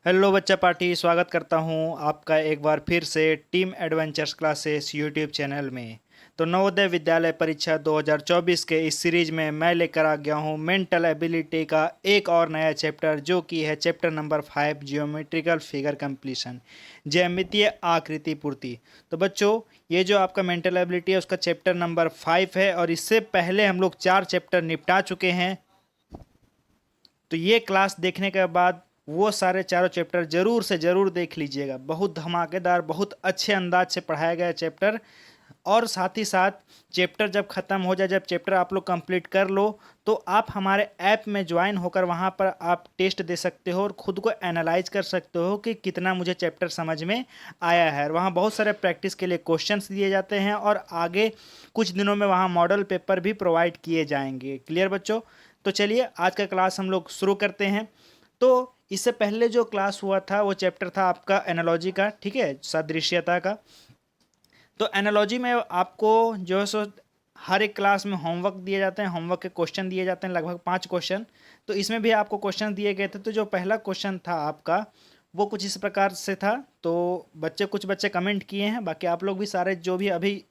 Hello बच्चा party, स्वागत करता हूं आपका एक बार फिर से team adventures classes YouTube channel में। तो नवोदय विद्यालय परीक्षा 2024 के इस सीरीज में मैं लेकर आ गया हूं मेंटल एबिलिटी का एक और नया चैप्टर, जो कि है chapter number 5, geometrical figure completion, ज्यामितीय आकृति पूर्ति। तो बच्चों, ये जो आपका मेंटल एबिलिटी है उसका चैप्टर नंबर 5 है, और इससे पहले हम लोग 4 चैप्टर निपटा चुके हैं। तो ये क्लास देखने के बाद वो सारे चारों चैप्टर जरूर से जरूर देख लीजिएगा। बहुत धमाकेदार, बहुत अच्छे अंदाज से पढ़ाया गया चैप्टर। और साथ ही साथ चैप्टर जब ख़त्म हो जाए, जब चैप्टर आप लोग कंप्लीट कर लो, तो आप हमारे ऐप में ज्वाइन होकर वहाँ पर आप टेस्ट दे सकते हो और ख़ुद को एनालाइज कर सकते हो कि कितना मुझे चैप्टर समझ में आया है। वहाँ बहुत सारे प्रैक्टिस के लिए क्वेश्चंस दिए जाते हैं, और आगे कुछ दिनों में वहाँ मॉडल पेपर भी प्रोवाइड किए जाएंगे। क्लियर बच्चों? तो चलिए आज का क्लास हम लोग शुरू करते हैं। तो इससे पहले जो क्लास हुआ था वो चैप्टर था आपका एनालॉजी का, ठीक है, सादृश्यता का। तो एनालॉजी में आपको जो है सो हर एक क्लास में होमवर्क दिए जाते हैं, होमवर्क के क्वेश्चन दिए जाते हैं, लगभग 5 क्वेश्चन। तो इसमें भी आपको क्वेश्चन दिए गए थे। तो जो पहला क्वेश्चन था आपका वो कुछ इस प्रकार से था। तो कुछ बच्चे कमेंट किए हैं, बाकी आप लोग भी सारे जो भी अभी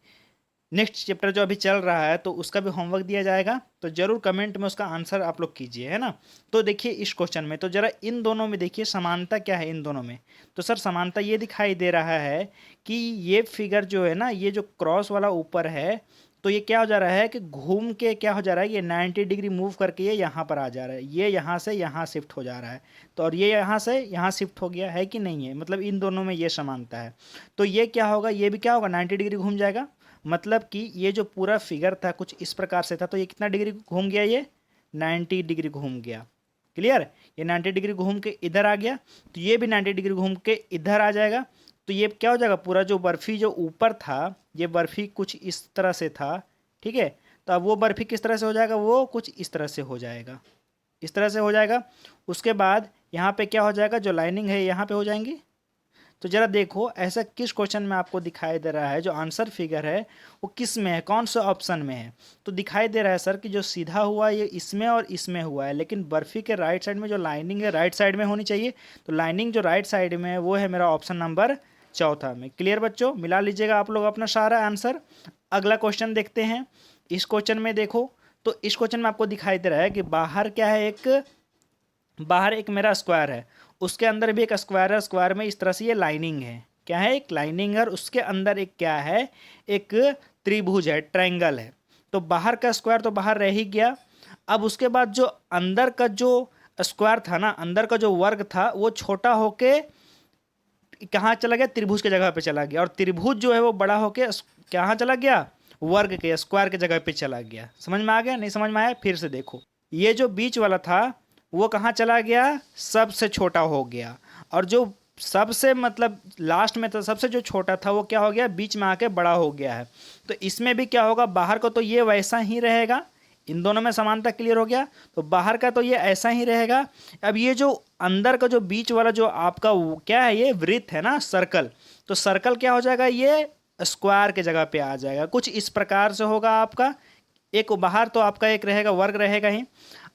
नेक्स्ट चैप्टर जो अभी चल रहा है तो उसका भी होमवर्क दिया जाएगा, तो जरूर कमेंट में उसका आंसर आप लोग कीजिए, है ना। तो देखिए इस क्वेश्चन में, तो जरा इन दोनों में देखिए समानता क्या है इन दोनों में। तो सर समानता ये दिखाई दे रहा है कि ये फिगर जो है ना, ये जो क्रॉस वाला ऊपर है, तो ये क्या हो जा रहा है कि घूम के क्या हो जा रहा है, ये 90 डिग्री मूव करके ये यहाँ पर आ जा रहा है, ये यहाँ से यहाँ शिफ्ट हो जा रहा है। तो और ये यहाँ से यहाँ शिफ्ट हो गया है कि नहीं है, मतलब इन दोनों में ये समानता है। तो ये क्या होगा, ये भी क्या होगा, 90 डिग्री घूम जाएगा। मतलब कि ये जो पूरा फिगर था कुछ इस प्रकार से था, तो ये कितना डिग्री घूम गया, ये 90 डिग्री घूम गया। क्लियर? ये 90 डिग्री घूम के इधर आ गया, तो ये भी 90 डिग्री घूम के इधर आ जाएगा। तो ये क्या हो जाएगा, पूरा जो बर्फी जो ऊपर था, ये बर्फी कुछ इस तरह से था, ठीक है। तो अब वो बर्फी किस तरह से हो जाएगा, वो कुछ इस तरह से हो जाएगा, इस तरह से हो जाएगा। उसके बाद यहाँ पे क्या हो जाएगा, जो लाइनिंग है यहाँ पे हो जाएंगी। तो जरा देखो ऐसा किस क्वेश्चन में आपको दिखाई दे रहा है, जो आंसर फिगर है वो किस में है, कौन सा ऑप्शन में है। तो दिखाई दे रहा है सर कि जो सीधा हुआ ये इसमें और इसमें हुआ है, लेकिन बर्फी के राइट साइड में जो लाइनिंग है राइट साइड में होनी चाहिए। तो लाइनिंग जो राइट साइड में है वो है मेरा ऑप्शन नंबर चौथा में। क्लियर बच्चों? मिला लीजिएगा आप लोग अपना सारा आंसर। अगला क्वेश्चन देखते हैं। इस क्वेश्चन में देखो, तो इस क्वेश्चन में आपको दिखाई दे रहा है कि बाहर क्या है, बाहर एक मेरा स्क्वायर है, उसके अंदर भी एक स्क्वायर है, स्क्वायर में इस तरह से ये लाइनिंग है, क्या है, एक लाइनिंग है, और उसके अंदर एक क्या है, एक त्रिभुज है, ट्रायंगल है। तो बाहर का स्क्वायर तो बाहर रह ही गया। अब उसके बाद जो अंदर का जो स्क्वायर था ना, अंदर का जो वर्ग था वो छोटा होके कहाँ चला गया, त्रिभुज के जगह पे चला गया, और त्रिभुज जो है वो बड़ा होके कहाँ चला गया, वर्ग के स्क्वायर के जगह पे चला गया। समझ में आ गया? नहीं समझ में आया? फिर से देखो, ये जो बीच वाला था वो कहाँ चला गया, सबसे छोटा हो गया, और जो सबसे मतलब लास्ट में था, सबसे जो छोटा था वो क्या हो गया, बीच में आके बड़ा हो गया है। तो इसमें भी क्या होगा, बाहर को तो ये वैसा ही रहेगा, इन दोनों में समानता क्लियर हो गया। तो बाहर का तो ये ऐसा ही रहेगा। अब ये जो अंदर का जो बीच वाला जो आपका क्या है, ये वृत्त है ना, सर्कल, तो सर्कल क्या हो जाएगा, ये स्क्वायर के जगह पे आ जाएगा। कुछ इस प्रकार से होगा आपका, एक बाहर तो आपका एक रहेगा, वर्ग रहेगा ही।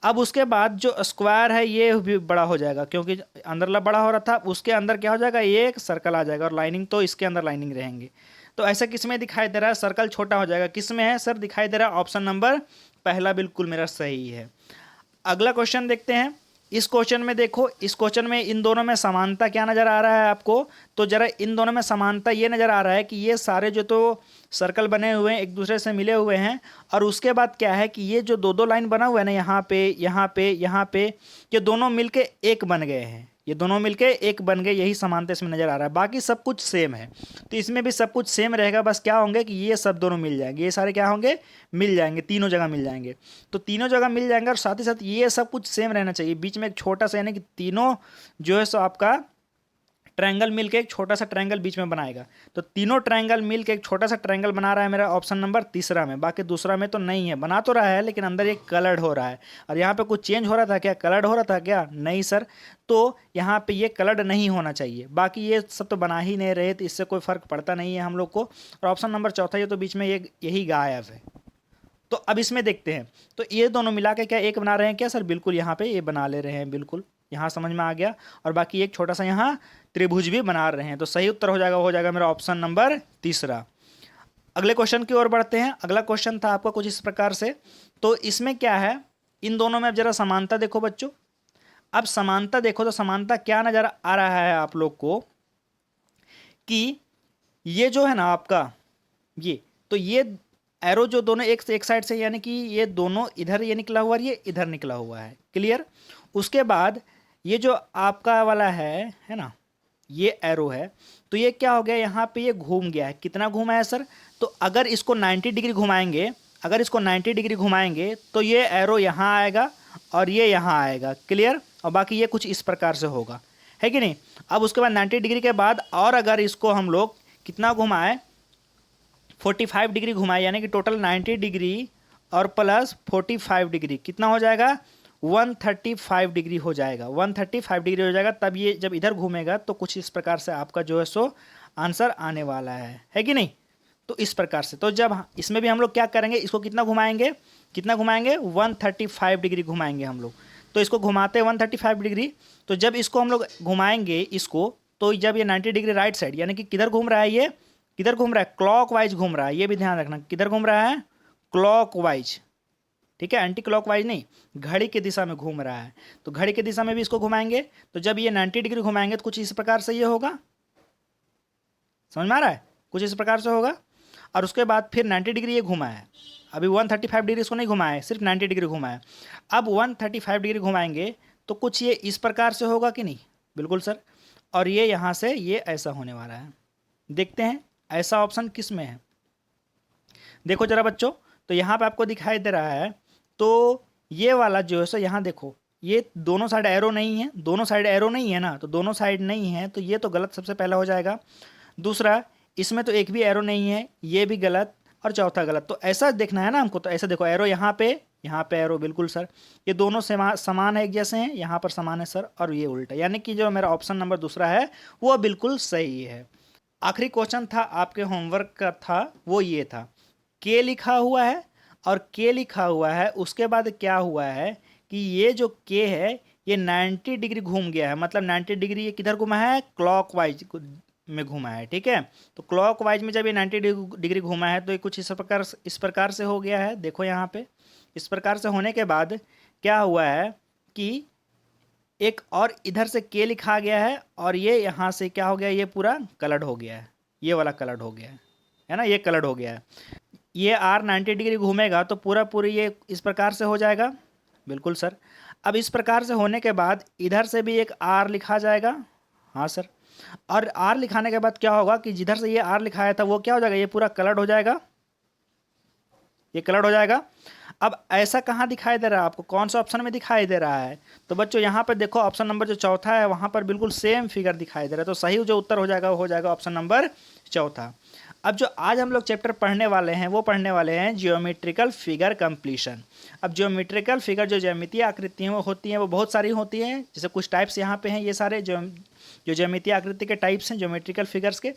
अब उसके बाद जो स्क्वायर है ये भी बड़ा हो जाएगा, क्योंकि अंदरला बड़ा हो रहा था, उसके अंदर क्या हो जाएगा, ये एक सर्कल आ जाएगा, और लाइनिंग तो इसके अंदर लाइनिंग रहेंगे। तो ऐसा किस में दिखाई दे रहा है, सर्कल छोटा हो जाएगा, किस में है सर, दिखाई दे रहा है ऑप्शन नंबर पहला बिल्कुल मेरा सही है। अगला क्वेश्चन देखते हैं। इस क्वेश्चन में देखो, इस क्वेश्चन में इन दोनों में समानता क्या नजर आ रहा है आपको, तो जरा इन दोनों में समानता ये नजर आ रहा है कि ये सारे जो तो सर्कल बने हुए हैं एक दूसरे से मिले हुए हैं, और उसके बाद क्या है कि ये जो दो दो लाइन बना हुआ है ना, यहाँ पे यहाँ पे यहाँ पे, ये दोनों मिलके एक बन गए हैं, ये दोनों मिलके एक बन गए, यही समानता इसमें नजर आ रहा है। बाकी सब कुछ सेम है, तो इसमें भी सब कुछ सेम रहेगा, बस क्या होंगे कि ये सब दोनों मिल जाएंगे, ये सारे क्या होंगे, मिल जाएंगे, तीनों जगह मिल जाएंगे। तो तीनों जगह मिल जाएंगे, और साथ ही साथ ये सब कुछ सेम रहना चाहिए। बीच में एक छोटा सा, यानी कि तीनों जो है सो आपका ट्रायंगल मिलके एक छोटा सा ट्रायंगल बीच में बनाएगा। तो तीनों ट्रायंगल मिलके एक छोटा सा ट्रायंगल बना रहा है मेरा ऑप्शन नंबर तीसरा में। बाकी दूसरा में तो नहीं है, बना तो रहा है लेकिन अंदर एक कलर्ड हो रहा है। और यहाँ पे कुछ चेंज हो रहा था क्या, कलर्ड हो रहा था क्या, नहीं सर। तो यहाँ पे ये कलर्ड नहीं होना चाहिए। बाकी ये सब तो बना ही नहीं रहे, तो इससे कोई फर्क पड़ता नहीं है हम लोग को। और ऑप्शन नंबर चौथा, ये तो बीच में ये यही गायब है। तो अब इसमें देखते हैं, तो ये दोनों मिला के क्या एक बना रहे हैं क्या सर, बिल्कुल यहाँ पे ये बना ले रहे हैं बिल्कुल। यहाँ समझ में आ गया। और बाकी एक छोटा सा यहाँ त्रिभुज भी बना रहे हैं। तो सही उत्तर हो जाएगा मेरा ऑप्शन नंबर तीसरा। अगले क्वेश्चन की ओर बढ़ते हैं। अगला क्वेश्चन था आपका कुछ इस प्रकार से। तो इसमें क्या है, इन दोनों में अब जरा समानता देखो बच्चों। अब समानता देखो तो समानता क्या नजर आ रहा है आप लोग को कि ये जो है ना आपका ये एरो जो दोनों एक साइड से, यानी कि ये दोनों इधर ये निकला हुआ है, ये इधर निकला हुआ है। क्लियर। उसके बाद ये जो आपका वाला है ना, ये एरो है, तो ये क्या हो गया, यहाँ पे ये घूम गया है। कितना घूमा है सर? तो अगर इसको 90 डिग्री घुमाएंगे, तो ये एरो यहाँ आएगा और ये यहाँ आएगा। क्लियर। और बाकी ये कुछ इस प्रकार से होगा, है कि नहीं। अब उसके बाद 90 डिग्री के बाद और अगर इसको हम लोग कितना घुमाए, 45 डिग्री घुमाए, यानी कि टोटल 90 डिग्री और प्लस 45 डिग्री कितना हो जाएगा, 135 डिग्री हो जाएगा। 135 डिग्री हो जाएगा। तब ये जब इधर घूमेगा तो कुछ इस प्रकार से आपका जो है सो आंसर आने वाला है कि नहीं। तो इस प्रकार से, तो जब इसमें भी हम लोग क्या करेंगे, इसको कितना घुमाएंगे, 135 डिग्री घुमाएंगे हम लोग। तो इसको घुमाते हैं 135 डिग्री। तो जब इसको हम लोग घुमाएंगे इसको, तो जब ये 90 डिग्री राइट साइड, यानी कि किधर घूम रहा है, ये किधर घूम रहा है, क्लॉकवाइज घूम रहा है। ये भी ध्यान रखना, किधर घूम रहा है, क्लॉकवाइज। ठीक है, एंटी क्लॉकवाइज नहीं, घड़ी की दिशा में घूम रहा है। तो घड़ी की दिशा में भी इसको घुमाएंगे। तो जब ये 90 डिग्री घुमाएंगे तो कुछ इस प्रकार से ये होगा। समझ में आ रहा है, कुछ इस प्रकार से होगा। और उसके बाद फिर 90 डिग्री ये घुमा है। अभी 135 डिग्री इसको नहीं घुमाया है, सिर्फ 90 डिग्री घुमाया है। अब 135 डिग्री घुमाएंगे तो कुछ ये इस प्रकार से होगा कि नहीं। बिल्कुल सर। और ये यहाँ से ये ऐसा होने वाला है। देखते हैं ऐसा ऑप्शन किस में है। देखो जरा बच्चों, तो यहाँ पे आपको दिखाई दे रहा है। तो ये वाला जो है सो यहाँ देखो, ये दोनों साइड एरो नहीं है, दोनों साइड एरो नहीं है ना, तो दोनों साइड नहीं है, तो ये तो गलत सबसे पहला हो जाएगा। दूसरा, इसमें तो एक भी एरो नहीं है, ये भी गलत। और चौथा गलत। तो ऐसा देखना है ना हमको। तो ऐसा देखो, एरो यहाँ पे एरो, बिल्कुल सर। ये दोनों समान है, एक जैसे हैं, यहाँ पर समान है सर, और ये उल्टा, यानी कि जो मेरा ऑप्शन नंबर दूसरा है वो बिल्कुल सही है। आखिरी क्वेश्चन था आपके होमवर्क का, था वो ये था, के लिखा हुआ है और के लिखा हुआ है, उसके बाद क्या हुआ है कि ये जो के है ये 90 डिग्री घूम गया है। मतलब 90 डिग्री ये किधर घुमा है, क्लॉकवाइज में घुमा है। ठीक है, तो क्लॉकवाइज में जब ये 90 डिग्री घुमा है तो ये कुछ इस प्रकार से हो गया है। देखो यहाँ पे इस प्रकार से होने के बाद क्या हुआ है कि एक और इधर से के लिखा गया है, और ये यहाँ से क्या हो गया, ये पूरा कलर्ड हो गया है, ये वाला कलर्ड हो गया है ना, ये कलर्ड हो गया है। ये आर 90 डिग्री घूमेगा तो पूरी ये इस प्रकार से हो जाएगा। बिल्कुल सर। अब इस प्रकार से होने के बाद इधर से भी एक आर लिखा जाएगा। हाँ सर। और आर लिखाने के बाद क्या होगा कि जिधर से ये आर लिखाया था वो क्या हो जाएगा, ये पूरा कलर्ड हो जाएगा, ये कलर्ड हो जाएगा। अब ऐसा कहाँ दिखाई दे रहा है आपको, कौन सा ऑप्शन में दिखाई दे रहा है? तो बच्चों यहाँ पर देखो, ऑप्शन नंबर जो चौथा है वहाँ पर बिल्कुल सेम फिगर दिखाई दे रहा है। तो सही जो उत्तर हो जाएगा वो हो जाएगा ऑप्शन नंबर चौथा। अब जो आज हम लोग चैप्टर पढ़ने वाले हैं वो पढ़ने वाले हैं जियोमेट्रिकल फिगर कंप्लीशन। अब जियोमेट्रिकल फिगर जो ज्यामितीय आकृतियाँ वो होती हैं, वो बहुत सारी होती हैं। जैसे कुछ टाइप्स यहाँ पे हैं, ये सारे जो ज्यामितीय आकृति के टाइप्स हैं ज्योमेट्रिकल फिगर्स के।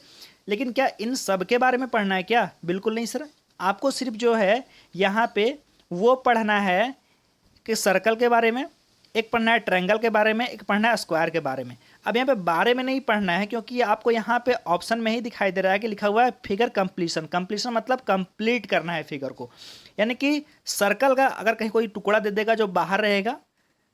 लेकिन क्या इन सब के बारे में पढ़ना है क्या? बिल्कुल नहीं सर। आपको सिर्फ जो है यहाँ पे वो पढ़ना है कि सर्कल के बारे में, एक पढ़ना है ट्रायंगल के बारे में, एक पढ़ना है स्क्वायर के बारे में। अब यहाँ पे बारे में नहीं पढ़ना है, क्योंकि आपको यहाँ पे ऑप्शन में ही दिखाई दे रहा है कि लिखा हुआ है फिगर कंप्लीशन। कंप्लीशन मतलब कंप्लीट करना है फिगर को, यानी कि सर्कल का अगर कहीं कोई टुकड़ा दे देगा जो बाहर रहेगा,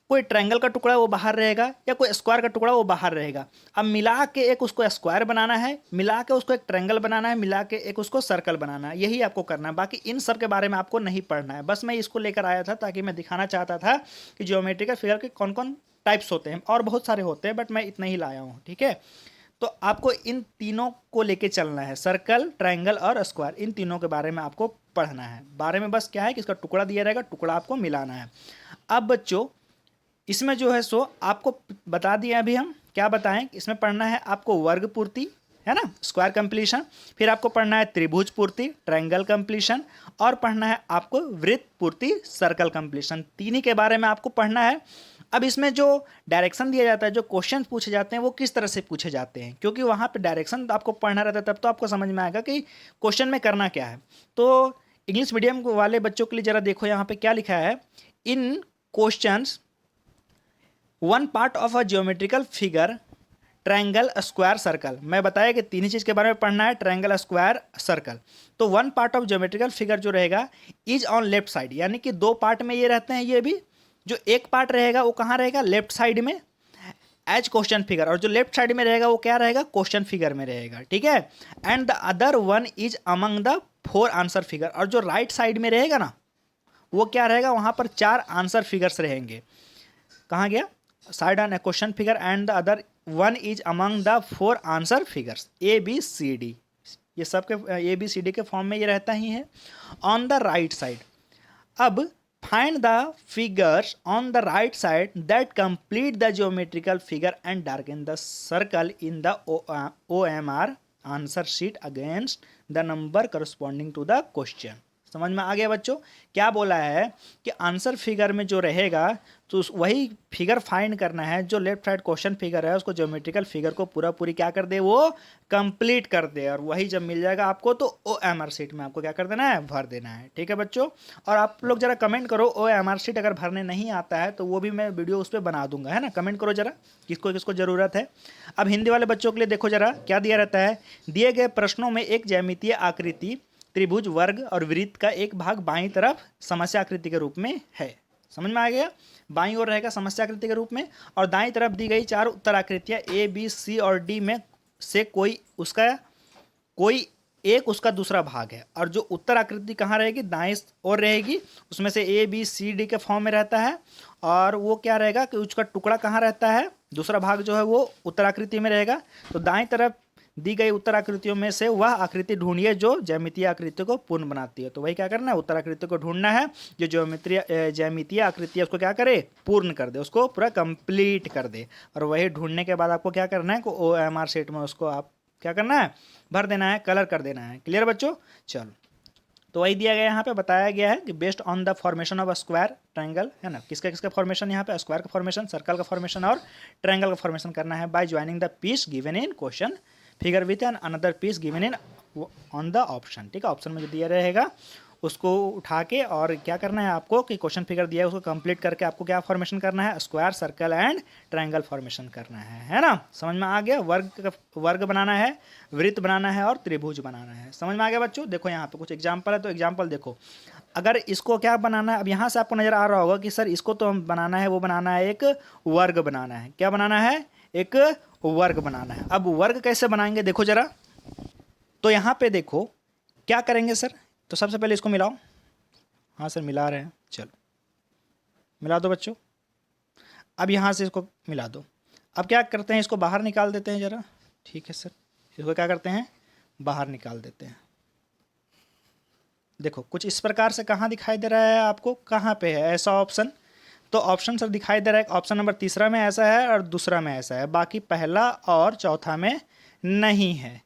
कोई ट्रायंगल का टुकड़ा वो बाहर रहेगा, या कोई स्क्वायर का टुकड़ा वो बाहर रहेगा। अब मिला के एक उसको स्क्वायर बनाना है, मिला के उसको एक ट्रायंगल बनाना है, मिला के एक उसको सर्कल बनाना है, यही आपको करना है। बाकी इन सब के बारे में आपको नहीं पढ़ना है। बस मैं इसको लेकर आया था ताकि मैं दिखाना चाहता था कि ज्योमेट्रिकल फिगर के कौन कौन टाइप्स होते हैं, और बहुत सारे होते हैं, बट मैं इतना ही लाया हूँ। ठीक है, तो आपको इन तीनों को लेके चलना है, सर्कल, ट्रायंगल और स्क्वायर, इन तीनों के बारे में आपको पढ़ना है। बारे में बस क्या है कि इसका टुकड़ा दिया रहेगा, टुकड़ा आपको मिलाना है। अब बच्चों इसमें जो है सो आपको बता दिया, अभी हम क्या बताएं, इसमें पढ़ना है आपको वर्ग पूर्ति, है ना, स्क्वायर कंप्लीशन, फिर आपको पढ़ना है त्रिभुज पूर्ति, ट्रायंगल कंप्लीशन, और पढ़ना है आपको वृत्त पूर्ति, सर्कल कंप्लीशन। तीन ही के बारे में आपको पढ़ना है। अब इसमें जो डायरेक्शन दिया जाता है, जो क्वेश्चन पूछे जाते हैं वो किस तरह से पूछे जाते हैं, क्योंकि वहाँ पे डायरेक्शन आपको पढ़ना रहता है, तब तो आपको समझ में आएगा कि क्वेश्चन में करना क्या है। तो इंग्लिश मीडियम वाले बच्चों के लिए ज़रा देखो यहाँ पे क्या लिखा है, in questions one part of a geometrical figure triangle square circle. मैं बताया कि तीन ही चीज़ के बारे में पढ़ना है, ट्रायंगल स्क्वायर सर्कल। तो one part of geometrical figure जो रहेगा इज ऑन लेफ्ट साइड, यानी कि दो पार्ट में ये रहते हैं। ये भी जो एक पार्ट रहेगा वो कहाँ रहेगा, लेफ्ट साइड में एज क्वेश्चन फिगर, और जो लेफ्ट साइड में रहेगा वो क्या रहेगा, क्वेश्चन फिगर में रहेगा। ठीक है। And the other one is among the four answer figure, और जो राइट साइड में रहेगा ना वो क्या रहेगा, वहां पर चार आंसर फिगर्स रहेंगे। कहाँ गया, side on a question figure and the other one is among the four answer figures A B C D. ये सब के ए बी सी डी के फॉर्म में ये रहता ही है ऑन द राइट साइड। अब find the figures on the right side that complete the geometrical figure and darken the circle in the OMR answer sheet against the number corresponding to the question. समझ में आ गया बच्चों। क्या बोला है कि answer figure में जो रहेगा तो वही फिगर फाइंड करना है, जो लेफ्ट साइड क्वेश्चन फिगर है उसको ज्योमेट्रिकल फिगर को पूरा पूरी क्या कर दे, वो कंप्लीट कर दे, और वही जब मिल जाएगा आपको तो OMR शीट में आपको क्या कर देना है, भर देना है। ठीक है बच्चों। और आप लोग जरा कमेंट करो, OMR शीट अगर भरने नहीं आता है तो वो भी मैं वीडियो उस पर बना दूंगा, है ना। कमेंट करो जरा किसको किसको ज़रूरत है। अब हिंदी वाले बच्चों के लिए देखो जरा क्या दिया रहता है, दिए गए प्रश्नों में एक ज्यामितीय आकृति त्रिभुज वर्ग और वृत्त का एक भाग बाईं तरफ समस्या आकृति के रूप में है। समझ में आ गया, बाईं ओर रहेगा समस्या आकृति के रूप में, और दाईं तरफ दी गई चार उत्तर आकृतियां A B C और D में से कोई एक उसका दूसरा भाग है। और जो उत्तर आकृति कहाँ रहेगी, दाईं ओर रहेगी, उसमें से A B C D के फॉर्म में रहता है। और वो क्या रहेगा कि उसका टुकड़ा कहाँ रहता है, दूसरा भाग जो है वो उत्तर आकृति में रहेगा। तो दाईं तरफ दी गई उत्तर आकृतियों में से वह आकृति ढूंढिए जो ज्यामितीय आकृति को पूर्ण बनाती है। तो वही क्या करना है, उत्तर आकृति को ढूंढना है जो ज्यामितीय आकृति है उसको क्या करे, पूर्ण कर दे, उसको पूरा कंप्लीट कर दे। और वही ढूंढने के बाद आपको क्या करना है, OMR शीट में उसको आप क्या करना है, भर देना है, कलर कर देना है। क्लियर बच्चों। चलो, तो वही दिया गया यहाँ पे बताया गया है कि based on the formation of square triangle, है ना, किसका किसका फॉर्मेशन यहाँ पे, स्क्वायर का फॉर्मेशन, सर्कल का फॉर्मेशन और ट्रायंगल का फॉर्मेशन करना है by joining the piece given in question figure with an another piece given in on the option. ठीक है, ऑप्शन में जो दिया रहेगा उसको उठा के और क्या करना है आपको कि क्वेश्चन फिगर दिया है उसको कंप्लीट करके आपको क्या फॉर्मेशन करना है, square, circle and triangle formation करना है ना। समझ में आ गया। वर्ग बनाना है, वृत्त बनाना है और त्रिभुज बनाना है। समझ में आ गया बच्चों। देखो यहाँ पे कुछ एग्जाम्पल है, तो एग्जाम्पल देखो। अगर इसको क्या बनाना है, अब यहाँ से आपको नजर आ रहा होगा कि सर इसको तो हम बनाना है, वो बनाना है एक वर्ग बनाना है। क्या बनाना है, एक वर्ग बनाना है। अब वर्ग कैसे बनाएंगे देखो जरा। तो यहाँ पे देखो क्या करेंगे सर, तो सबसे पहले इसको मिलाओ। हाँ सर मिला रहे हैं, चलो मिला दो बच्चों। अब यहाँ से इसको मिला दो। अब क्या करते हैं, इसको बाहर निकाल देते हैं जरा। ठीक है सर, इसको क्या करते हैं, बाहर निकाल देते हैं। देखो कुछ इस प्रकार से कहाँ दिखाई दे रहा है आपको, कहाँ पे है ऐसा ऑप्शन, तो ऑप्शन सर दिखाई दे रहा है, ऑप्शन नंबर तीसरा में ऐसा है और दूसरा में ऐसा है, बाकी पहला और चौथा में नहीं है।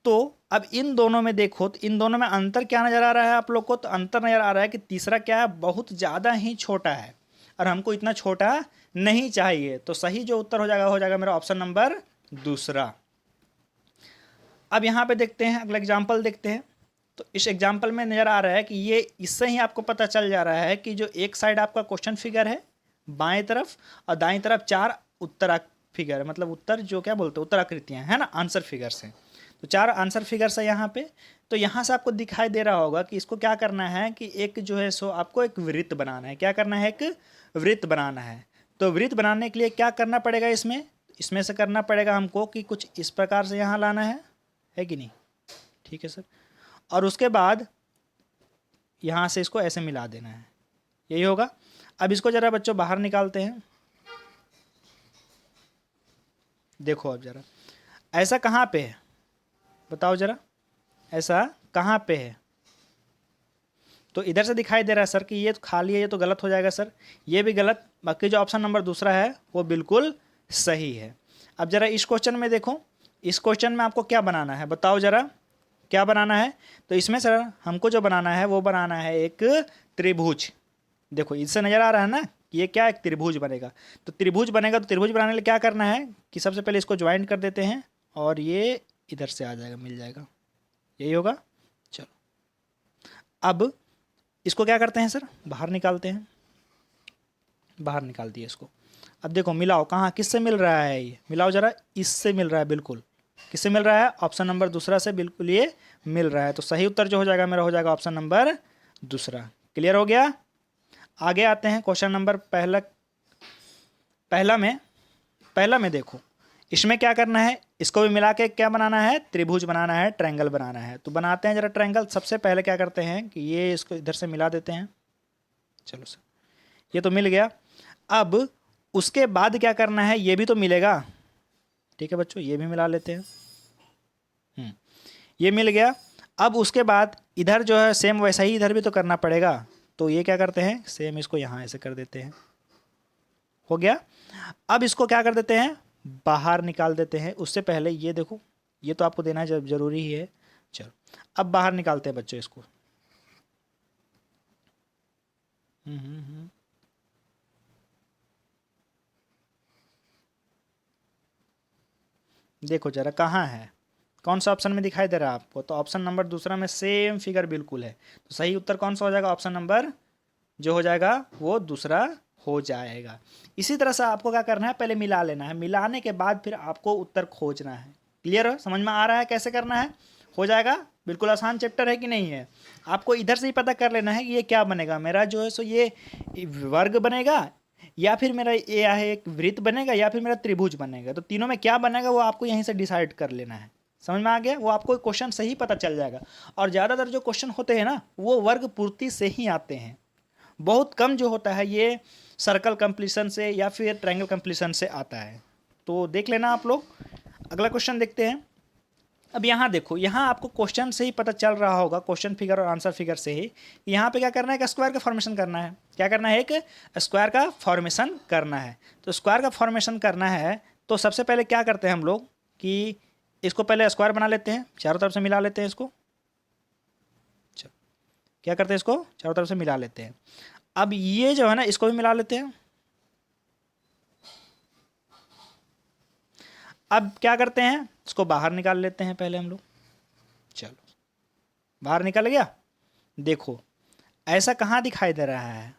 तो अब इन दोनों में देखो, तो इन दोनों में अंतर क्या नज़र आ रहा है आप लोग को, तो अंतर नज़र आ रहा है कि तीसरा क्या है, बहुत ज़्यादा ही छोटा है और हमको इतना छोटा नहीं चाहिए। तो सही जो उत्तर हो जाएगा मेरा ऑप्शन नंबर दूसरा। अब यहाँ पे देखते हैं, अगला एग्जाम्पल देखते हैं। तो इस एग्जाम्पल में नज़र आ रहा है कि ये इससे ही आपको पता चल जा रहा है कि जो एक साइड आपका क्वेश्चन फिगर है बाएं तरफ और दाएं तरफ चार उत्तर फिगर है, मतलब उत्तर जो क्या बोलते हैं उत्तर आकृतियाँ है ना, आंसर फिगर्स हैं। तो चार आंसर फिगर्स है यहाँ पे। तो यहाँ से आपको दिखाई दे रहा होगा कि इसको क्या करना है कि एक जो है सो आपको एक वृत्त बनाना है। क्या करना है, एक वृत्त बनाना है। तो वृत्त बनाने के लिए क्या करना पड़ेगा, इसमें से करना पड़ेगा हमको कि कुछ इस प्रकार से यहाँ लाना है कि नहीं। ठीक है सर। और उसके बाद यहाँ से इसको ऐसे मिला देना है, यही होगा। अब इसको जरा बच्चों बाहर निकालते हैं। देखो अब जरा ऐसा कहाँ पे है बताओ जरा, ऐसा कहाँ पे है। तो इधर से दिखाई दे रहा है सर कि ये तो खाली है, ये तो गलत हो जाएगा सर, ये भी गलत। बाकी जो ऑप्शन नंबर दूसरा है वो बिल्कुल सही है। अब जरा इस क्वेश्चन में देखो, इस क्वेश्चन में आपको क्या बनाना है बताओ जरा, क्या बनाना है। तो इसमें सर हमको जो बनाना है वो बनाना है एक त्रिभुज। देखो इससे नज़र आ रहा है ना कि ये क्या एक त्रिभुज बनेगा। तो त्रिभुज बनेगा, तो त्रिभुज बनाने के लिए क्या करना है कि सबसे पहले इसको ज्वाइन कर देते हैं और ये इधर से आ जाएगा, मिल जाएगा, यही होगा। चलो अब इसको क्या करते हैं सर, बाहर निकालते हैं। बाहर निकाल दिए इसको। अब देखो मिलाओ, कहाँ किससे मिल रहा है, ये मिलाओ जरा, इससे मिल रहा है बिल्कुल। किससे मिल रहा है? ऑप्शन नंबर दूसरा से बिल्कुल ये मिल रहा है। तो सही उत्तर जो हो जाएगा मेरा हो जाएगा ऑप्शन नंबर दूसरा। क्लियर हो गया? आगे आते हैं क्वेश्चन नंबर पहला में देखो, इसमें क्या करना है, इसको भी मिला के क्या बनाना है, त्रिभुज बनाना है, ट्रायंगल बनाना है। तो बनाते हैं जरा ट्रायंगल। सबसे पहले क्या करते हैं कि ये इसको इधर से मिला देते हैं। चलो सर, ये तो मिल गया। अब उसके बाद क्या करना है, ये भी तो मिलेगा। ठीक है बच्चों, ये भी मिला लेते हैं। ये मिल गया। अब उसके बाद इधर जो है सेम वैसा ही इधर भी तो करना पड़ेगा। तो ये क्या करते हैं, सेम इसको यहाँ ऐसे कर देते हैं। हो गया। अब इसको क्या कर देते हैं, बाहर निकाल देते हैं। उससे पहले ये देखो, ये तो आपको देना जरूरी ही है। चलो अब बाहर निकालते हैं बच्चों इसको। देखो जरा कहाँ है, कौन सा ऑप्शन में दिखाई दे रहा है आपको? तो ऑप्शन नंबर दूसरा में सेम फिगर बिल्कुल है। तो सही उत्तर कौन सा हो जाएगा? ऑप्शन नंबर जो हो जाएगा वो दूसरा हो जाएगा। इसी तरह से आपको क्या करना है, पहले मिला लेना है। मिलाने के बाद फिर आपको उत्तर खोजना है। क्लियर है? समझ में आ रहा है कैसे करना है? हो जाएगा। बिल्कुल आसान चैप्टर है कि नहीं है? आपको इधर से ही पता कर लेना है कि ये क्या बनेगा मेरा, जो है सो ये वर्ग बनेगा, या फिर मेरा ये है एक वृत्त बनेगा, या फिर मेरा त्रिभुज बनेगा। तो तीनों में क्या बनेगा वो आपको यहीं से डिसाइड कर लेना है। समझ में आ गया? वो आपको क्वेश्चन से ही पता चल जाएगा। और ज़्यादातर जो क्वेश्चन होते हैं ना, वो वर्ग पूर्ति से ही आते हैं। बहुत कम जो होता है ये सर्कल कंप्लीशन से या फिर ट्रायंगल कंप्लीशन से आता है। तो देख लेना आप लोग। अगला क्वेश्चन देखते हैं। अब यहाँ देखो, यहाँ आपको क्वेश्चन से ही पता चल रहा होगा, क्वेश्चन फिगर और आंसर फिगर से ही, यहाँ पे क्या करना है, एक स्क्वायर का फॉर्मेशन करना है। क्या करना है? एक स्क्वायर का फॉर्मेशन करना है। तो स्क्वायर का फॉर्मेशन करना है तो सबसे पहले क्या करते हैं हम लोग कि इसको पहले स्क्वायर बना लेते हैं, चारों तरफ से मिला लेते हैं इसको। चलो क्या करते हैं, इसको चारों तरफ से मिला लेते हैं। अब ये जो है ना, इसको भी मिला लेते हैं। अब क्या करते हैं, इसको बाहर निकाल लेते हैं पहले हम लोग। चलो बाहर निकल गया। देखो ऐसा कहाँ दिखाई दे रहा है,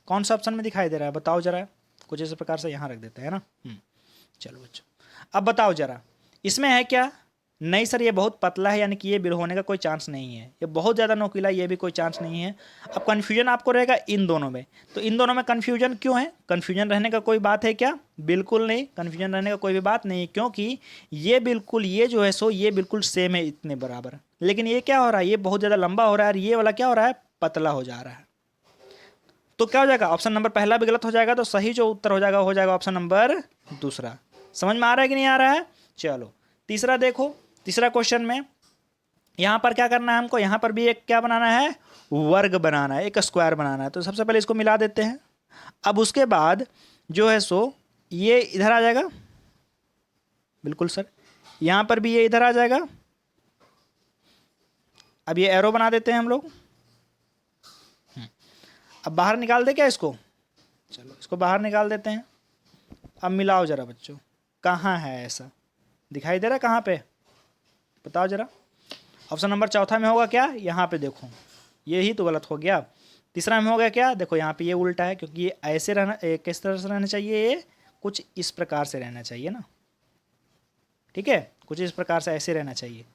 कौन सा ऑप्शन में दिखाई दे रहा है बताओ जरा। कुछ इस प्रकार से यहाँ रख देते हैं ना। चलो बच्चों, अब बताओ जरा, इसमें है क्या? नहीं सर ये बहुत पतला है, यानी कि ये बिल होने का कोई चांस नहीं है। ये बहुत ज़्यादा नोकीला, ये भी कोई चांस नहीं है। अब कन्फ्यूजन आपको रहेगा इन दोनों में। तो इन दोनों में कन्फ्यूजन क्यों है? कन्फ्यूजन रहने का कोई बात है क्या? बिल्कुल नहीं, कन्फ्यूजन रहने का कोई भी बात नहीं है। क्योंकि ये बिल्कुल, ये जो है सो ये बिल्कुल सेम है इतने बराबर। लेकिन ये क्या हो रहा है, ये बहुत ज़्यादा लंबा हो रहा है, और ये वाला क्या हो रहा है, पतला हो जा रहा है। तो क्या हो जाएगा, ऑप्शन नंबर पहला भी गलत हो जाएगा। तो सही जो उत्तर हो जाएगा ऑप्शन नंबर दूसरा। समझ में आ रहा है कि नहीं आ रहा है? चलो तीसरा देखो। तीसरा क्वेश्चन में यहाँ पर क्या करना है हमको, यहाँ पर भी एक क्या बनाना है, वर्ग बनाना है, एक स्क्वायर बनाना है। तो सबसे पहले इसको मिला देते हैं। अब उसके बाद जो है सो ये इधर आ जाएगा। बिल्कुल सर, यहाँ पर भी ये इधर आ जाएगा। अब ये एरो बना देते हैं हम लोग। अब बाहर निकाल दे क्या इसको? चलो इसको बाहर निकाल देते हैं। अब मिलाओ जरा बच्चों, कहाँ है ऐसा दिखाई दे रहा है, कहाँ पे बताओ जरा। ऑप्शन नंबर चौथा में होगा क्या, यहाँ पे देखो, ये ही तो गलत हो गया। तीसरा में हो गया क्या, देखो यहाँ पे ये उल्टा है, क्योंकि ये ऐसे रहना, किस तरह से रहना चाहिए, ये कुछ इस प्रकार से रहना चाहिए ना। ठीक है, कुछ इस प्रकार से ऐसे रहना चाहिए।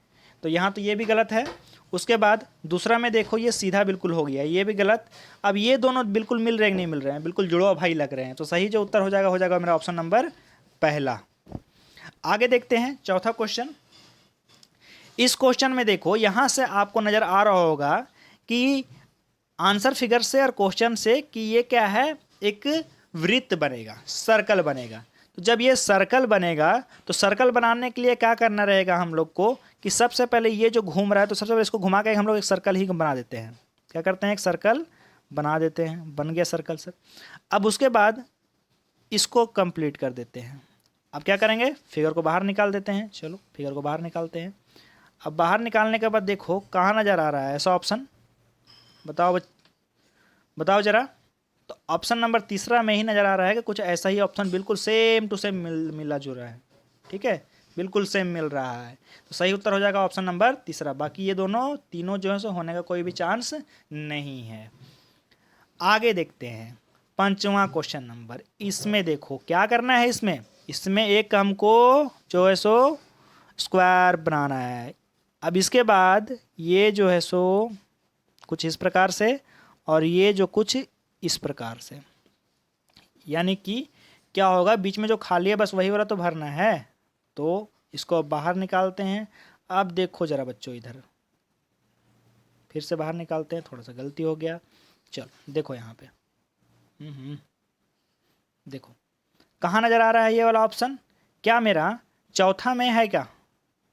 तो यहाँ तो ये भी गलत है। उसके बाद दूसरा में देखो, ये सीधा बिल्कुल हो गया, ये भी गलत। अब ये दोनों बिल्कुल मिल रहे हैं कि नहीं मिल रहे हैं, बिल्कुल जुड़वा भाई लग रहे हैं। तो सही जो उत्तर हो जाएगा मेरा ऑप्शन नंबर पहला। आगे देखते हैं चौथा क्वेश्चन। इस क्वेश्चन में देखो, यहाँ से आपको नज़र आ रहा होगा कि आंसर फिगर से और क्वेश्चन से कि ये क्या है, एक वृत्त बनेगा, सर्कल बनेगा। तो जब ये सर्कल बनेगा तो सर्कल बनाने के लिए क्या करना रहेगा हम लोग को कि सबसे पहले ये जो घूम रहा है, तो सबसे पहले इसको घुमा के हम लोग एक सर्कल ही बना देते हैं। क्या करते हैं, एक सर्कल बना देते हैं। बन गया सर्कल सर। अब उसके बाद इसको कंप्लीट कर देते हैं। अब क्या करेंगे, फिगर को बाहर निकाल देते हैं। चलो फिगर को बाहर निकालते हैं। अब बाहर निकालने के बाद देखो कहाँ नज़र आ रहा है ऐसा ऑप्शन, बताओ ज़रा। तो ऑप्शन नंबर तीसरा में ही नज़र आ रहा है कि कुछ ऐसा ही ऑप्शन बिल्कुल सेम टू सेम मिला जुला है। ठीक है, बिल्कुल सेम मिल रहा है। तो सही उत्तर हो जाएगा ऑप्शन नंबर तीसरा। बाकी ये दोनों तीनों जो है सो होने का कोई भी चांस नहीं है। आगे देखते हैं 5वां क्वेश्चन नंबर, इसमें देखो क्या करना है। इसमें एक हमको जो है सो स्क्वायर बनाना है। अब इसके बाद ये जो है सो कुछ इस प्रकार से, और ये जो कुछ इस प्रकार से, यानी कि क्या होगा, बीच में जो खाली है बस वही वाला तो भरना है। तो इसको अब बाहर निकालते हैं। अब देखो जरा बच्चों, इधर फिर से बाहर निकालते हैं, थोड़ा सा गलती हो गया। चलो देखो यहाँ पे, देखो कहाँ नज़र आ रहा है ये वाला ऑप्शन, क्या मेरा चौथा में है क्या?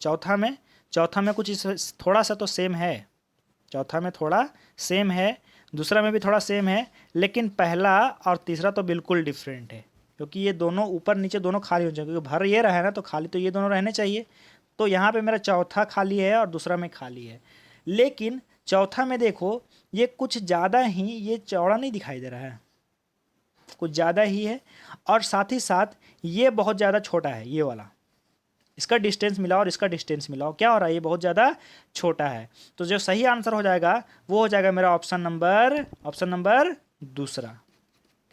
चौथा में कुछ इस थोड़ा सा तो सेम है, चौथा में थोड़ा सेम है, दूसरा में भी थोड़ा सेम है, लेकिन पहला और तीसरा तो बिल्कुल डिफरेंट है, क्योंकि ये दोनों ऊपर नीचे दोनों खाली हो जाएंगे, क्योंकि भर ये रहा है ना, तो खाली तो ये दोनों रहने चाहिए। तो यहाँ पे मेरा चौथा खाली है और दूसरा में खाली है, लेकिन चौथा में देखो ये कुछ ज़्यादा ही ये चौड़ा नहीं दिखाई दे रहा है, कुछ ज़्यादा ही है, और साथ ही साथ ये बहुत ज़्यादा छोटा है ये वाला। इसका डिस्टेंस मिलाओ और इसका डिस्टेंस मिलाओ, क्या हो रहा है, ये बहुत ज़्यादा छोटा है। तो जो सही आंसर हो जाएगा वो हो जाएगा मेरा ऑप्शन नंबर दूसरा।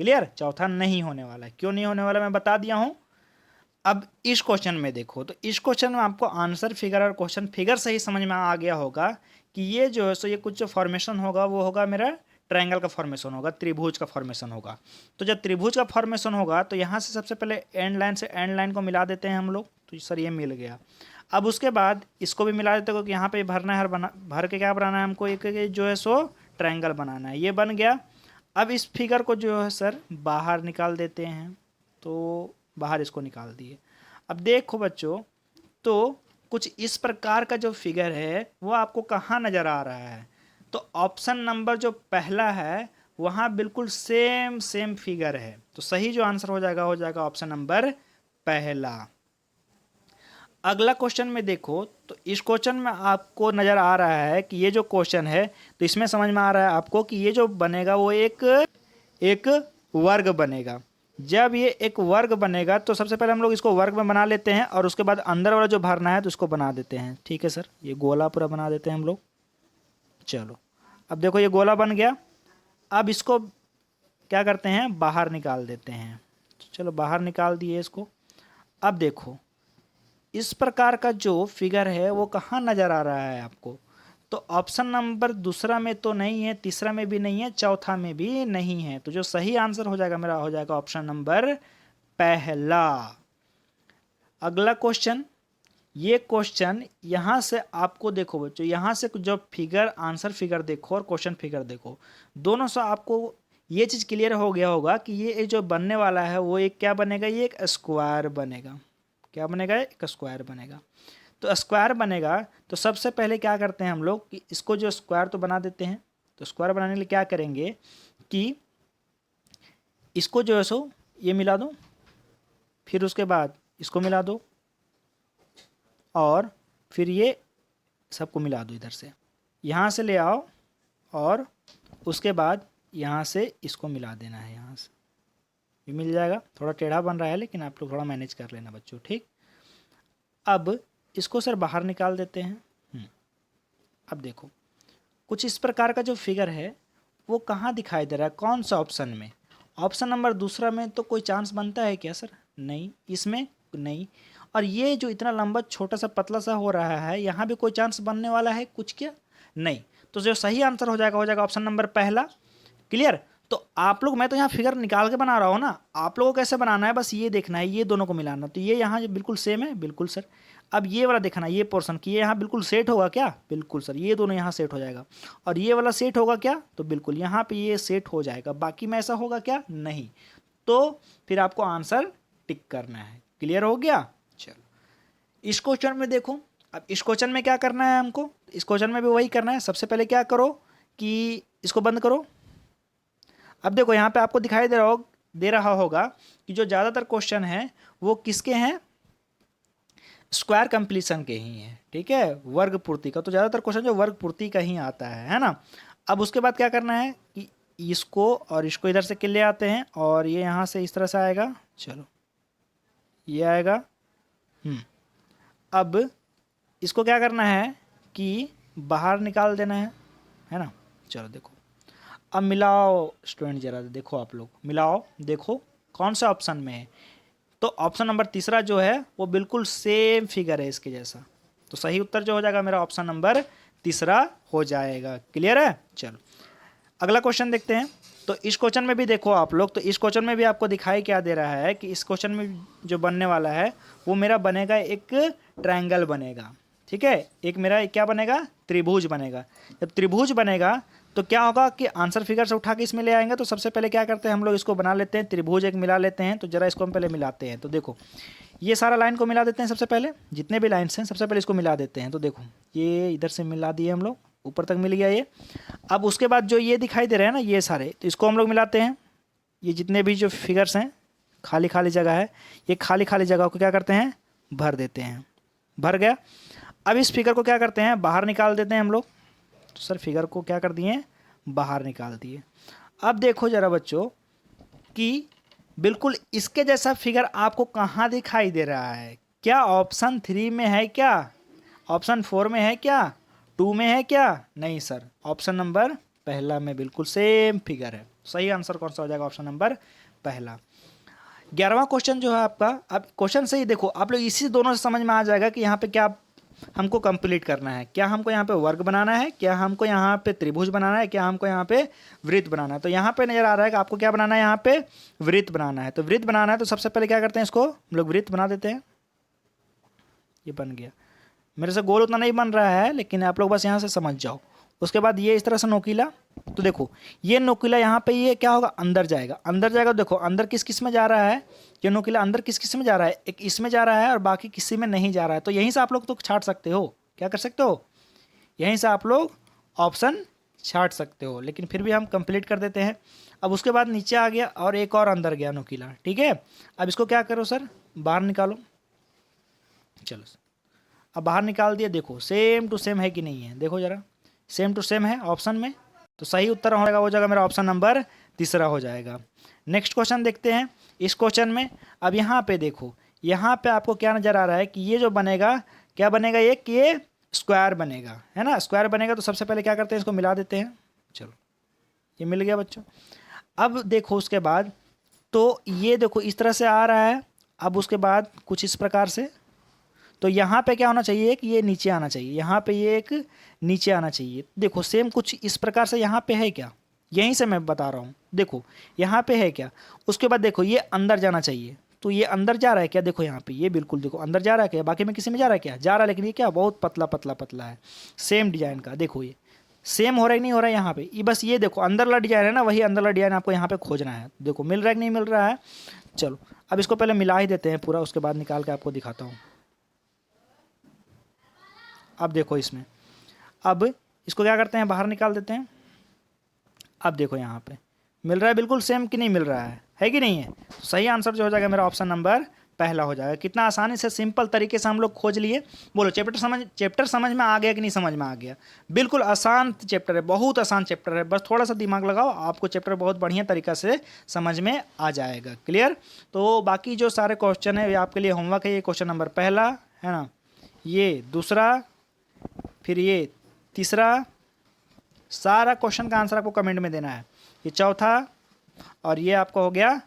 क्लियर? चौथा नहीं होने वाला है। क्यों नहीं होने वाला मैं बता दिया हूँ। अब इस क्वेश्चन में देखो, तो इस क्वेश्चन में आपको आंसर फिगर और क्वेश्चन फिगर से ही समझ में आ गया होगा कि ये जो है सो ये कुछ जो फॉर्मेशन होगा वो होगा मेरा ट्रायंगल का फॉर्मेशन होगा, त्रिभुज का फॉर्मेशन होगा। तो जब त्रिभुज का फॉर्मेशन होगा तो यहाँ से सबसे पहले एंड लाइन से एंड लाइन को मिला देते हैं हम लोग। तो सर ये मिल गया। अब उसके बाद इसको भी मिला देते हैं, क्योंकि यहाँ पे भरना है, भर के क्या बनाना है हमको, एक जो है सो ट्रायंगल बनाना है। ये बन गया। अब इस फिगर को जो है सर बाहर निकाल देते हैं, तो बाहर इसको निकाल दिए। अब देखो बच्चों, तो कुछ इस प्रकार का जो फिगर है वो आपको कहाँ नज़र आ रहा है, तो ऑप्शन नंबर जो पहला है वहाँ बिल्कुल सेम फिगर है। तो सही जो आंसर हो जाएगा ऑप्शन नंबर पहला। अगला क्वेश्चन में देखो, तो इस क्वेश्चन में आपको नज़र आ रहा है कि ये जो क्वेश्चन है, तो इसमें समझ में आ रहा है आपको कि ये जो बनेगा वो एक वर्ग बनेगा। जब ये एक वर्ग बनेगा तो सबसे पहले हम लोग इसको वर्ग में बना लेते हैं, और उसके बाद अंदर वाला जो भरना है तो उसको बना देते हैं। ठीक है सर, ये गोला पूरा बना देते हैं हम लोग। चलो अब देखो ये गोला बन गया। अब इसको क्या करते हैं, बाहर निकाल देते हैं। चलो बाहर निकाल दिए इसको। अब देखो इस प्रकार का जो फिगर है वो कहाँ नज़र आ रहा है आपको, तो ऑप्शन नंबर दूसरा में तो नहीं है, तीसरा में भी नहीं है, चौथा में भी नहीं है। तो जो सही आंसर हो जाएगा मेरा हो जाएगा ऑप्शन नंबर पहला। अगला क्वेश्चन, ये क्वेश्चन यहाँ से आपको देखो बच्चों, यहाँ से जो फिगर आंसर फिगर देखो और क्वेश्चन फिगर देखो, दोनों से आपको ये चीज़ क्लियर हो गया होगा कि ये जो बनने वाला है वो एक क्या बनेगा, ये एक स्क्वायर बनेगा। क्या बनेगा, एक स्क्वायर बनेगा। तो स्क्वायर बनेगा तो सबसे पहले क्या करते हैं हम लोग कि इसको जो स्क्वायर तो बना देते हैं। तो स्क्वायर बनाने के लिए क्या करेंगे कि इसको जो है सो ये मिला दो, फिर उसके बाद इसको मिला दो, और फिर ये सबको मिला दो इधर से, यहाँ से ले आओ, और उसके बाद यहाँ से इसको मिला देना है, यहाँ से ये मिल जाएगा। थोड़ा टेढ़ा बन रहा है लेकिन आप लोग थोड़ा मैनेज कर लेना बच्चों, ठीक। अब इसको सर बाहर निकाल देते हैं। अब देखो कुछ इस प्रकार का जो फिगर है वो कहाँ दिखाई दे रहा है, कौन सा ऑप्शन में, ऑप्शन नंबर दूसरा में तो कोई चांस बनता है क्या सर, नहीं, इसमें नहीं, और ये जो इतना लंबा छोटा सा पतला सा हो रहा है यहाँ भी कोई चांस बनने वाला है कुछ, क्या नहीं। तो जो सही आंसर हो जाएगा ऑप्शन नंबर पहला। क्लियर? तो आप लोग, मैं तो यहाँ फिगर निकाल के बना रहा हूँ ना, आप लोगों को कैसे बनाना है बस ये देखना है, ये दोनों को मिलाना। तो ये यहाँ बिल्कुल सेम है, बिल्कुल सर। अब ये वाला देखना, ये पोर्शन कि ये यहाँ बिल्कुल सेट होगा क्या, बिल्कुल सर, ये दोनों यहाँ सेट हो जाएगा। और ये वाला सेट होगा क्या, तो बिल्कुल यहाँ पे ये सेट हो जाएगा, बाकी में ऐसा होगा क्या, नहीं। तो फिर आपको आंसर टिक करना है। क्लियर हो गया? चलो इस क्वेश्चन में देखो, अब इस क्वेश्चन में क्या करना है हमको, इस क्वेश्चन में भी वही करना है। सबसे पहले क्या करो कि इसको बंद करो। अब देखो यहाँ पे आपको दिखाई दे रहा होगा कि जो ज़्यादातर क्वेश्चन हैं वो किसके हैं, स्क्वायर कंप्लीशन के ही हैं, ठीक है, वर्ग पूर्ति का। तो ज़्यादातर क्वेश्चन जो वर्ग पूर्ति का ही आता है ना। अब उसके बाद क्या करना है कि इसको और इसको इधर से के ले आते हैं, और ये यहाँ से इस तरह से आएगा। चलो ये आएगा। अब इसको क्या करना है कि बाहर निकाल देना है ना। चलो देखो अब मिलाओ स्टूडेंट, जरा देखो आप लोग मिलाओ, देखो कौन सा ऑप्शन में है। तो ऑप्शन नंबर तीसरा जो है वो बिल्कुल सेम फिगर है इसके जैसा। तो सही उत्तर जो हो जाएगा मेरा ऑप्शन नंबर तीसरा हो जाएगा। क्लियर है? चलो अगला क्वेश्चन देखते हैं। तो इस क्वेश्चन में भी देखो आप लोग, तो इस क्वेश्चन में भी आपको दिखाई क्या दे रहा है कि इस क्वेश्चन में जो बनने वाला है वो मेरा बनेगा एक ट्रायंगल बनेगा। ठीक है, एक मेरा क्या बनेगा, त्रिभुज बनेगा। जब त्रिभुज बनेगा तो क्या होगा कि आंसर फिगर से उठा के इसमें ले आएंगे। तो सबसे पहले क्या करते हैं हम लोग, इसको बना लेते हैं, त्रिभुज एक मिला लेते हैं। तो जरा इसको हम पहले मिलाते हैं। तो देखो ये सारा लाइन को मिला देते हैं सबसे पहले, जितने भी लाइन्स हैं सबसे पहले इसको मिला देते हैं। तो देखो ये इधर से मिला दिए हम लोग, ऊपर तक मिल गया ये। अब उसके बाद जो ये दिखाई दे रहे हैं ना ये सारे, तो इसको हम लोग मिलाते हैं। ये जितने भी जो फिगर्स हैं, खाली खाली जगह है, ये खाली खाली जगह को क्या करते हैं, भर देते हैं। भर गया। अब इस फिगर को क्या करते हैं, बाहर निकाल देते हैं हम लोग। तो सर फिगर को क्या कर दिए, बाहर निकाल दिए। अब देखो ज़रा बच्चों कि बिल्कुल इसके जैसा फिगर आपको कहाँ दिखाई दे रहा है? क्या ऑप्शन 3 में है, क्या ऑप्शन 4 में है, क्या 2 में है, क्या नहीं सर, ऑप्शन नंबर पहला में बिल्कुल सेम फिगर है। सही आंसर कौन सा हो जाएगा, ऑप्शन नंबर पहला। 11वां क्वेश्चन जो है आपका, अब क्वेश्चन से ही देखो आप लोग इसी दोनों से समझ में आ जाएगा कि यहाँ पे क्या हमको कंप्लीट करना है। क्या हमको यहाँ पे वर्ग बनाना है, क्या हमको यहाँ पे त्रिभुज बनाना है, क्या हमको यहाँ पे वृत्त बनाना है। तो यहाँ पे नजर आ रहा है कि आपको क्या बनाना है, यहाँ पे वृत्त बनाना है। तो वृत्त बनाना है तो सबसे पहले क्या करते हैं, इसको हम लोग वृत्त बना देते हैं। ये बन गया। मेरे से गोल उतना नहीं बन रहा है, लेकिन आप लोग बस यहाँ से समझ जाओ। उसके बाद ये इस तरह से नोकीला, तो देखो ये नोकीला यहाँ पे ये क्या होगा, अंदर जाएगा। अंदर जाएगा, देखो अंदर किस किस में जा रहा है, ये नोकीला अंदर किस किस में जा रहा है, एक इसमें जा रहा है और बाकी किसी में नहीं जा रहा है। तो यहीं से आप लोग तो छाट सकते हो, क्या कर सकते हो, यहीं से आप लोग ऑप्शन छाट सकते हो। लेकिन फिर भी हम कंप्लीट कर देते हैं। अब उसके बाद नीचे आ गया और एक और अंदर गया नोकीला। ठीक है, अब इसको क्या करो सर, बाहर निकालो। चलो सर अब बाहर निकाल दिया। देखो सेम टू सेम है कि नहीं है, देखो जरा सेम टू सेम है ऑप्शन में। तो सही उत्तर हो जाएगा, वो जगह मेरा ऑप्शन नंबर तीसरा हो जाएगा। नेक्स्ट क्वेश्चन देखते हैं। इस क्वेश्चन में अब यहाँ पे देखो, यहाँ पे आपको क्या नज़र आ रहा है कि ये जो बनेगा, क्या बनेगा, एक ये स्क्वायर बनेगा, है ना, स्क्वायर बनेगा। तो सबसे पहले क्या करते हैं, इसको मिला देते हैं। चलो ये मिल गया बच्चों। अब देखो उसके बाद, तो ये देखो इस तरह से आ रहा है। अब उसके बाद कुछ इस प्रकार से, तो यहाँ पे क्या होना चाहिए कि ये नीचे आना चाहिए, यहाँ पे ये एक नीचे आना चाहिए। देखो सेम कुछ इस प्रकार से यहाँ पे है क्या, यहीं से मैं बता रहा हूँ। देखो यहाँ पे है क्या, उसके बाद देखो ये अंदर जाना चाहिए। तो ये अंदर जा रहा है क्या, देखो यहाँ पे ये बिल्कुल देखो अंदर जा रहा है क्या, बाकी में किसी में जा रहा है क्या, जा रहा है, लेकिन ये क्या बहुत पतला पतला पतला है, सेम डिजाइन का। देखो ये सेम हो रहा है कि नहीं हो रहा है यहाँ पे, ये बस ये देखो अंदर वाला डिजाइन है ना, वही अंदर वाला डिजाइन आपको यहाँ पे खोजना है। देखो मिल रहा है कि नहीं मिल रहा है। चलो अब इसको पहले मिला ही देते हैं पूरा, उसके बाद निकाल के आपको दिखाता हूँ। अब देखो इसमें, अब इसको क्या करते हैं, बाहर निकाल देते हैं। अब देखो यहाँ पे मिल रहा है बिल्कुल सेम कि नहीं मिल रहा है कि नहीं है। तो सही आंसर जो हो जाएगा मेरा ऑप्शन नंबर पहला हो जाएगा। कितना आसानी से सिंपल तरीके से हम लोग खोज लिए। बोलो चैप्टर समझ में आ गया कि नहीं समझ में आ गया। बिल्कुल आसान चैप्टर है, बहुत आसान चैप्टर है, बस थोड़ा सा दिमाग लगाओ, आपको चैप्टर बहुत बढ़िया तरीका से समझ में आ जाएगा। क्लियर। तो बाकी जो सारे क्वेश्चन है आपके लिए होमवर्क है। ये क्वेश्चन नंबर पहला है ना, ये दूसरा, फिर ये तीसरा, सारा क्वेश्चन का आंसर आपको कमेंट में देना है। ये चौथा, और ये आपको हो गया,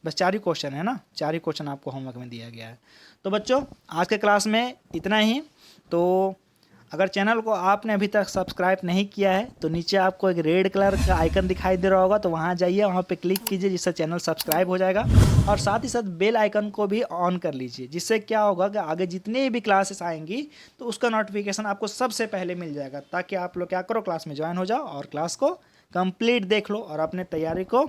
बस 4 ही क्वेश्चन है ना, 4 ही क्वेश्चन आपको होमवर्क में दिया गया है। तो बच्चों आज के क्लास में इतना ही। तो अगर चैनल को आपने अभी तक सब्सक्राइब नहीं किया है तो नीचे आपको एक रेड कलर का आइकन दिखाई दे रहा होगा, तो वहाँ जाइए, वहाँ पे क्लिक कीजिए, जिससे चैनल सब्सक्राइब हो जाएगा। और साथ ही साथ बेल आइकन को भी ऑन कर लीजिए, जिससे क्या होगा कि आगे जितनी भी क्लासेस आएंगी तो उसका नोटिफिकेशन आपको सबसे पहले मिल जाएगा, ताकि आप लोग क्या करो, क्लास में ज्वाइन हो जाओ और क्लास को कंप्लीट देख लो और अपने तैयारी को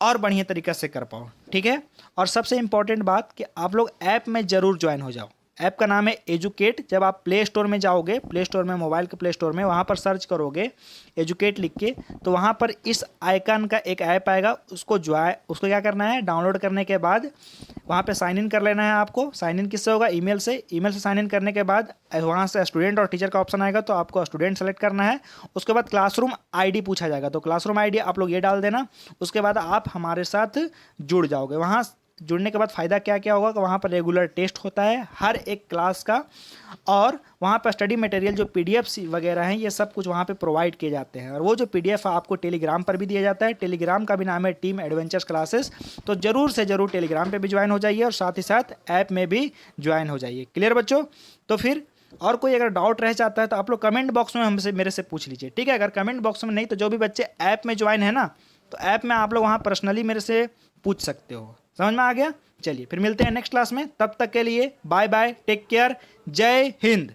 और बढ़िया तरीके से कर पाओ। ठीक है। और सबसे इम्पॉर्टेंट बात कि आप लोग ऐप में ज़रूर ज्वाइन हो जाओ। ऐप का नाम है एजुकेट। जब आप प्ले स्टोर में जाओगे, प्ले स्टोर में, मोबाइल के प्ले स्टोर में, वहाँ पर सर्च करोगे एजुकेट लिख के, तो वहाँ पर इस आइकन का एक ऐप आएगा, उसको क्या करना है, डाउनलोड करने के बाद वहाँ पे साइन इन कर लेना है आपको। साइन इन किससे होगा, ईमेल से। ईमेल से साइन इन करने के बाद वहाँ से स्टूडेंट और टीचर का ऑप्शन आएगा, तो आपको स्टूडेंट सेलेक्ट करना है। उसके बाद क्लासरूम आईडी पूछा जाएगा, तो क्लासरूम आईडी आप लोग ये डाल देना। उसके बाद आप हमारे साथ जुड़ जाओगे। वहाँ जुड़ने के बाद फ़ायदा क्या क्या होगा कि वहाँ पर रेगुलर टेस्ट होता है हर एक क्लास का, और वहाँ पर स्टडी मटेरियल जो पीडीएफ्स वगैरह हैं ये सब कुछ वहाँ पे प्रोवाइड किए जाते हैं। और वो जो पीडीएफ आपको टेलीग्राम पर भी दिया जाता है। टेलीग्राम का भी नाम है टीम एडवेंचर्स क्लासेस। तो ज़रूर से ज़रूर टेलीग्राम पे भी ज्वाइन हो जाइए और साथ ही साथ ऐप में भी ज्वाइन हो जाइए। क्लियर बच्चों? तो फिर और कोई अगर डाउट रह जाता है तो आप लोग कमेंट बॉक्स में हमसे मेरे से पूछ लीजिए, ठीक है? अगर कमेंट बॉक्स में नहीं तो जो भी बच्चे ऐप में ज्वाइन है ना, तो ऐप में आप लोग वहाँ पर्सनली मेरे से पूछ सकते हो। समझ में आ गया? चलिए फिर मिलते हैं नेक्स्ट क्लास में, तब तक के लिए बाय बाय, टेक केयर, जय हिंद।